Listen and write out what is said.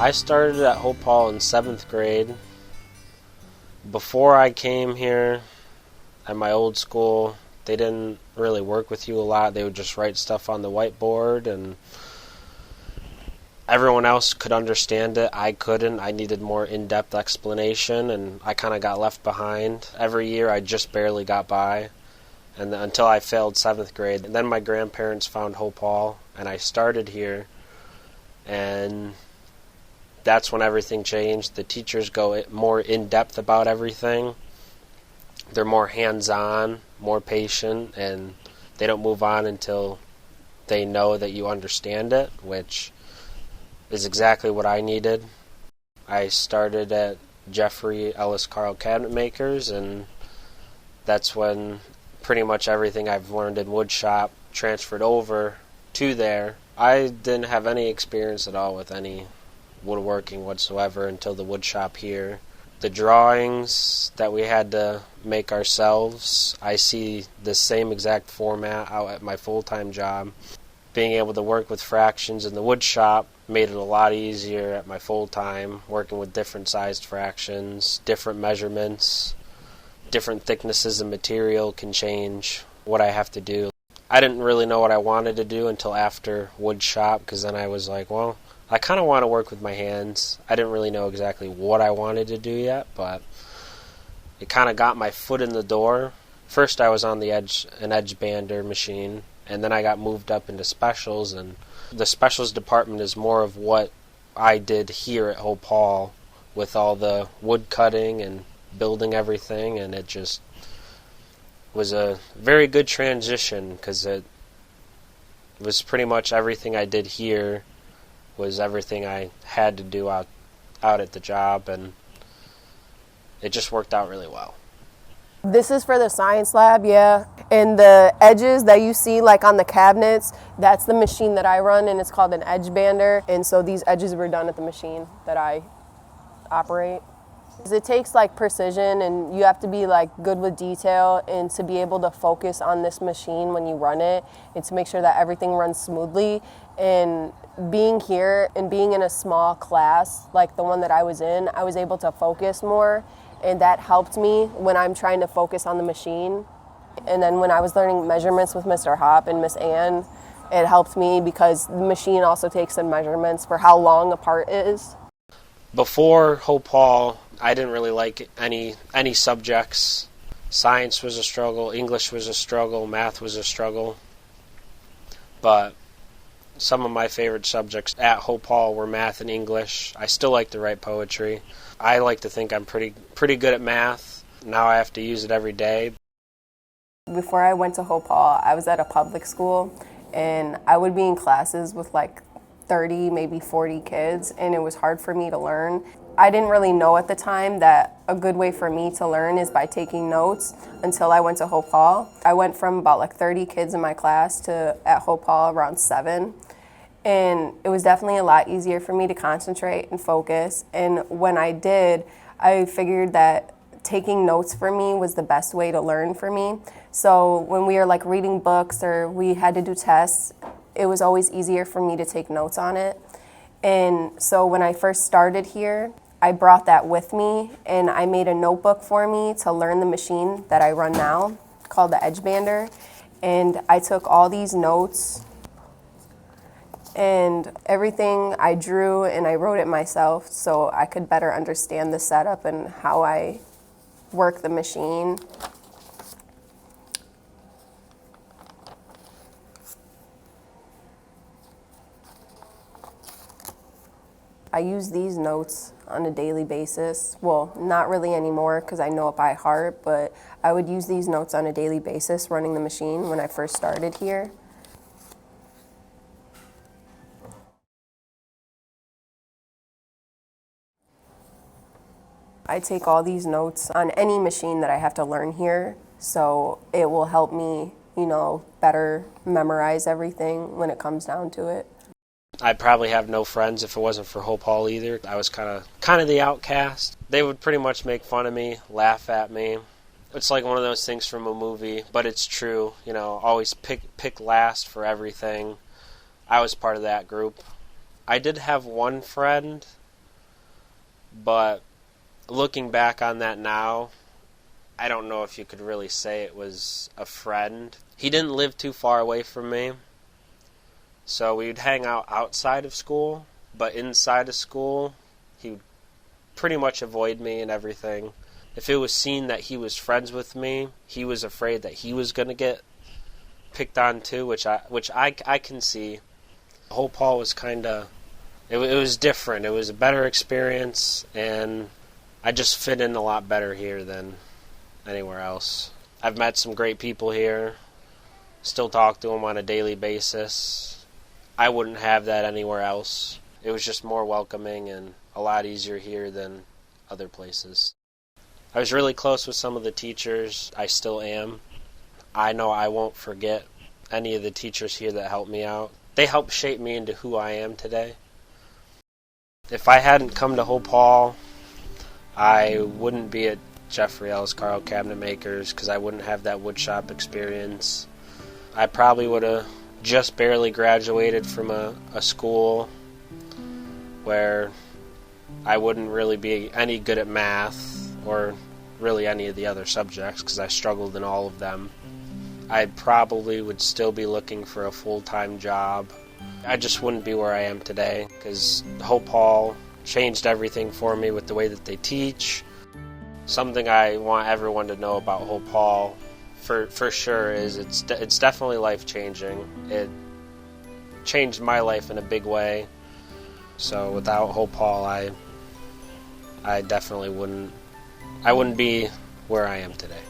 I started at Hope Hall in 7th grade. Before I came here, at my old school, they didn't really work with you a lot. They would just write stuff on the whiteboard, and everyone else could understand it. I couldn't. I needed more in-depth explanation, and I kind of got left behind. Every year, I just barely got by, and until I failed 7th grade. And then my grandparents found Hope Hall, and I started here, and that's when everything changed. The teachers go more in-depth about everything. They're more hands-on, more patient, and they don't move on until they know that you understand it, which is exactly what I needed. I started at Jeffrey Ellis Carl Cabinet Makers, and that's when pretty much everything I've learned in woodshop transferred over to there. I didn't have any experience at all with any woodworking whatsoever until the woodshop here. The drawings that we had to make ourselves, I see the same exact format out at my full-time job. Being able to work with fractions in the woodshop made it a lot easier at my full-time, working with different sized fractions, different measurements, different thicknesses of material can change what I have to do. I didn't really know what I wanted to do until after woodshop, because then I was like, well, I kind of want to work with my hands. I didn't really know exactly what I wanted to do yet, but it kind of got my foot in the door. First I was on an edge bander machine, and then I got moved up into specials, and the specials department is more of what I did here at Hope Hall with all the wood cutting and building everything, and it just was a very good transition because it was pretty much everything I did here was everything I had to do out at the job, and it just worked out really well. This is for the science lab, yeah. And the edges that you see like on the cabinets, that's the machine that I run, and it's called an edge bander. And so these edges were done at the machine that I operate. It takes like precision, and you have to be like good with detail, and to be able to focus on this machine when you run it, and to make sure that everything runs smoothly. And being here and being in a small class like the one that I was in, I was able to focus more, and that helped me when I'm trying to focus on the machine. And then when I was learning measurements with Mr. Hopp and Miss Ann, it helped me because the machine also takes some measurements for how long a part is. Before Hope Hall, I didn't really like any subjects. Science was a struggle, English was a struggle, math was a struggle. But some of my favorite subjects at Hope Hall were math and English. I still like to write poetry. I like to think I'm pretty good at math. Now I have to use it every day. Before I went to Hope Hall, I was at a public school, and I would be in classes with like 30, maybe 40 kids, and it was hard for me to learn. I didn't really know at the time that a good way for me to learn is by taking notes until I went to Hope Hall. I went from about like 30 kids in my class to at Hope Hall around 7. And it was definitely a lot easier for me to concentrate and focus. And when I did, I figured that taking notes for me was the best way to learn for me. So when we were like reading books or we had to do tests, it was always easier for me to take notes on it. And so when I first started here, I brought that with me, and I made a notebook for me to learn the machine that I run now, called the edge bander. And I took all these notes, and everything I drew, and I wrote it myself so I could better understand the setup and how I work the machine. I use these notes on a daily basis. Well, not really anymore because I know it by heart, but I would use these notes on a daily basis running the machine when I first started here. I take all these notes on any machine that I have to learn here, so it will help me, better memorize everything when it comes down to it. I'd probably have no friends if it wasn't for Hope Hall either. I was kind of the outcast. They would pretty much make fun of me, laugh at me. It's like one of those things from a movie, but it's true. Always pick last for everything. I was part of that group. I did have one friend But looking back on that now, I don't know if you could really say it was a friend. He didn't live too far away from me, so we'd hang out outside of school, but inside of school, he would pretty much avoid me and everything. If it was seen that he was friends with me, he was afraid that he was going to get picked on too, which I can see. Hope Hall was kind of, it was different. It was a better experience, and I just fit in a lot better here than anywhere else. I've met some great people here, still talk to them on a daily basis. I wouldn't have that anywhere else. It was just more welcoming and a lot easier here than other places. I was really close with some of the teachers. I still am. I know I won't forget any of the teachers here that helped me out. They helped shape me into who I am today. If I hadn't come to Hope Hall, I wouldn't be at Jeffrey Ellis Carl Cabinet Makers because I wouldn't have that woodshop experience. I probably would have just barely graduated from a school where I wouldn't really be any good at math or really any of the other subjects because I struggled in all of them. I probably would still be looking for a full-time job. I just wouldn't be where I am today because Hope Hall changed everything for me with the way that they teach. Something I want everyone to know about Hope Hall for sure is it's definitely life-changing. It changed my life in a big way. So without Hope Hall, I definitely wouldn't be where I am today.